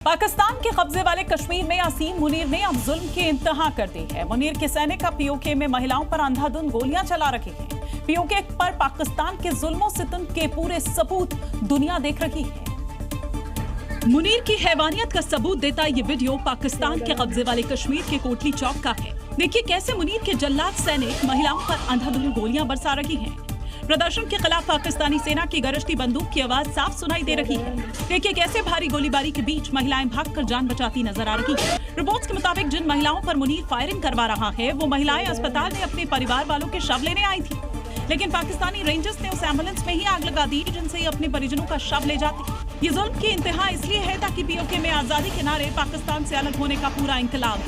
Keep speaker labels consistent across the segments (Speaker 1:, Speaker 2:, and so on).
Speaker 1: पाकिस्तान के कब्जे वाले कश्मीर में असीम मुनीर ने अब जुल्म की इंतहा कर दी है। मुनीर के सैनिक का पीओके में महिलाओं पर अंधाधुंध गोलियां चला रहे हैं। पीओके पर पाकिस्तान के जुल्मों सितम के पूरे सबूत दुनिया देख रही है। मुनीर की हैवानियत का सबूत देता ये वीडियो पाकिस्तान के कब्जे वाले कश्मीर के कोटली चौक का है। देखिए कैसे मुनीर के जल्लाद सैनिक महिलाओं पर अंधाधुंध गोलियां बरसा रही हैं। प्रदर्शन के खिलाफ पाकिस्तानी सेना की गरजती बंदूक की आवाज साफ सुनाई दे रही है। देखिए कैसे भारी गोलीबारी के बीच महिलाएं भागकर जान बचाती नजर आ रही हैं। रिपोर्ट्स के मुताबिक जिन महिलाओं पर मुनीर फायरिंग करवा रहा है वो महिलाएं अस्पताल में अपने परिवार वालों के शव लेने आई थी, लेकिन पाकिस्तानी रेंजर्स ने उस एम्बुलेंस में ही आग लगा दी जिनसे अपने परिजनों का शव ले जाती। ये जुल्म की इंतहा इसलिए है ताकि पीओके में आजादी के नारे पाकिस्तान से अलग होने का पूरा इंकलाब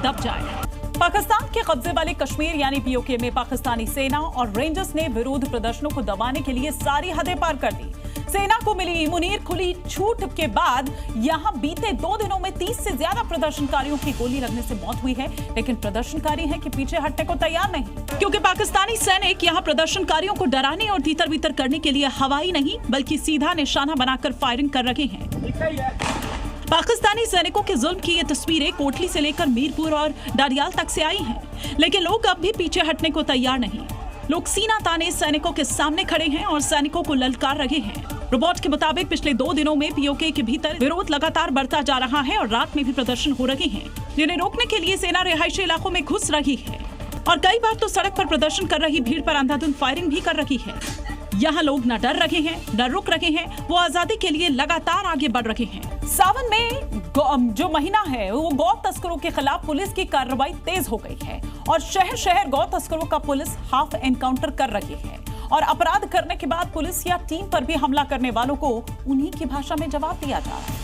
Speaker 1: दब जाए। पाकिस्तान के कब्जे वाले कश्मीर यानी पीओके में पाकिस्तानी सेना और रेंजर्स ने विरोध प्रदर्शनों को दबाने के लिए सारी हदें पार कर दी। सेना को मिली मुनीर खुली छूट के बाद यहां बीते 2 दिनों में 30 से ज्यादा प्रदर्शनकारियों की गोली लगने से मौत हुई है, लेकिन प्रदर्शनकारी हैं कि पीछे हटने को तैयार नहीं, क्योंकि पाकिस्तानी सैनिक यहां प्रदर्शनकारियों को डराने और तीतर बीतर करने के लिए हवाई नहीं बल्कि सीधा निशाना बनाकर फायरिंग कर रहे हैं। पाकिस्तानी सैनिकों के जुल्म की ये तस्वीरें कोटली से लेकर मीरपुर और डाडियाल तक से आई हैं, लेकिन लोग अब भी पीछे हटने को तैयार नहीं। लोग सीना ताने सैनिकों के सामने खड़े हैं और सैनिकों को ललकार रहे हैं। रिपोर्ट के मुताबिक पिछले 2 दिनों में पीओके के भीतर विरोध लगातार बढ़ता जा रहा है और रात में भी प्रदर्शन हो रहे हैं, जिन्हें रोकने के लिए सेना रिहायशी इलाकों में घुस रही है और कई बार तो सड़क पर प्रदर्शन कर रही भीड़ पर अंधाधुंध फायरिंग भी कर रही है। यहाँ लोग न डर रहे हैं न रुक रहे हैं, वो आजादी के लिए लगातार आगे बढ़ रहे हैं। सावन में जो महीना है वो गौ तस्करों के खिलाफ पुलिस की कार्रवाई तेज हो गई है और शहर शहर गौ तस्करों का पुलिस हाफ एनकाउंटर कर रही है और अपराध करने के बाद पुलिस या टीम पर भी हमला करने वालों को उन्हीं की भाषा में जवाब दिया जा रहा है।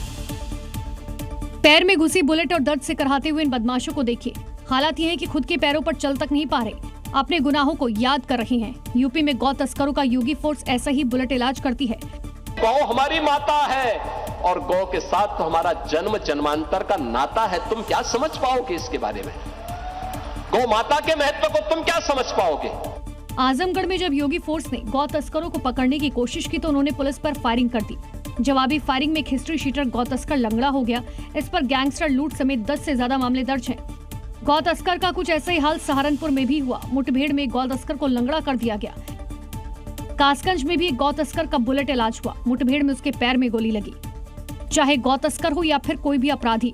Speaker 2: पैर में घुसी बुलेट और दर्द से कराहते हुए इन बदमाशों को देखिए। हालात ये है कि खुद के पैरों पर चल तक नहीं पा रहे, अपने गुनाहों को याद कर रहे हैं। यूपी में गौ तस्करों का योगी फोर्स ऐसा ही बुलेट इलाज करती है।
Speaker 3: गौ हमारी माता है और गौ के साथ तो हमारा जन्म जन्मांतर का नाता है। तुम क्या समझ पाओगे इसके बारे में? गौ माता के महत्व को तुम क्या समझ पाओगे?
Speaker 2: आजमगढ़ में जब योगी फोर्स ने गौ तस्करों को पकड़ने की कोशिश की तो उन्होंने पुलिस पर फायरिंग कर दी। जवाबी फायरिंग में एक हिस्ट्री शीटर गौ तस्कर लंगड़ा हो गया। इस पर गैंगस्टर लूट समेत 10 से ज्यादा मामले दर्ज हैं। गौ तस्कर का कुछ ऐसा ही हाल सहारनपुर में भी हुआ। मुठभेड़ में गौ तस्कर को लंगड़ा कर दिया गया। कासगंज में भी एक गौ तस्कर का बुलेट इलाज हुआ। मुठभेड़ में उसके पैर में गोली लगी। चाहे गौ तस्कर हो या फिर कोई भी अपराधी,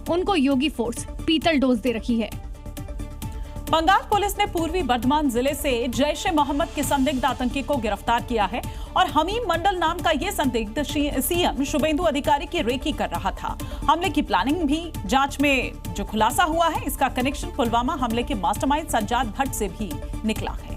Speaker 2: उनको योगी फोर्स पीतल डोज दे रही है।
Speaker 1: बंगाल पुलिस ने पूर्वी बर्धमान जिले से जैश-ए-मोहम्मद के संदिग्ध आतंकी को गिरफ्तार किया है और हमीम मंडल नाम का ये संदिग्ध सीएम शुभेंदु अधिकारी की रेकी कर रहा था। हमले की प्लानिंग भी जांच में जो खुलासा हुआ है, इसका कनेक्शन पुलवामा हमले के मास्टरमाइंड सज्जाद भट्ट से भी निकला है।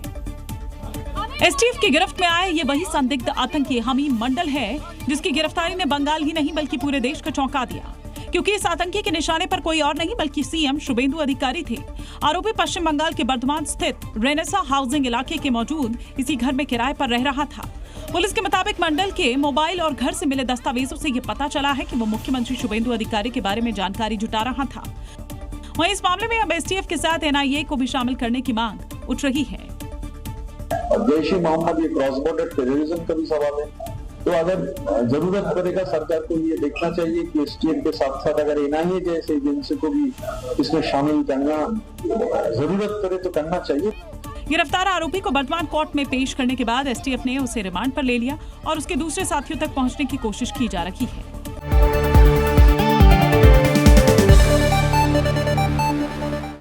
Speaker 1: एसटीएफ की गिरफ्त में आए ये वही संदिग्ध आतंकी हमीम मंडल है जिसकी गिरफ्तारी ने बंगाल ही नहीं बल्कि पूरे देश को चौंका दिया, क्योंकि इस आतंकी के निशाने पर कोई और नहीं बल्कि सीएम शुभेंदु अधिकारी थे। आरोपी पश्चिम बंगाल के बर्धमान स्थित रेनेसा हाउसिंग इलाके के मौजूद इसी घर में किराए पर रह रहा था। पुलिस के मुताबिक मंडल के मोबाइल और घर से मिले दस्तावेजों से ये पता चला है कि वो मुख्यमंत्री शुभेंदु अधिकारी के बारे में जानकारी जुटा रहा था। वहीं इस मामले में अब एसटीएफ के साथ एनआईए को भी शामिल करने की मांग उठ रही है।
Speaker 4: जैश-ए-मोहम्मद ये क्रॉस बॉर्डर टेररिज्म का भी सवाल है, तो अगर जरूरत पड़ेगा सरकार को ये देखना चाहिए कि एसटीएफ के साथ साथ अगर एनआईए जैसे एजेंसी को भी इसमें शामिल करना जरूरत पड़े तो करना चाहिए।
Speaker 1: गिरफ्तार आरोपी को बर्धमान कोर्ट में पेश करने के बाद एसटीएफ ने उसे रिमांड पर ले लिया और उसके दूसरे साथियों तक पहुंचने की कोशिश की जा रही है।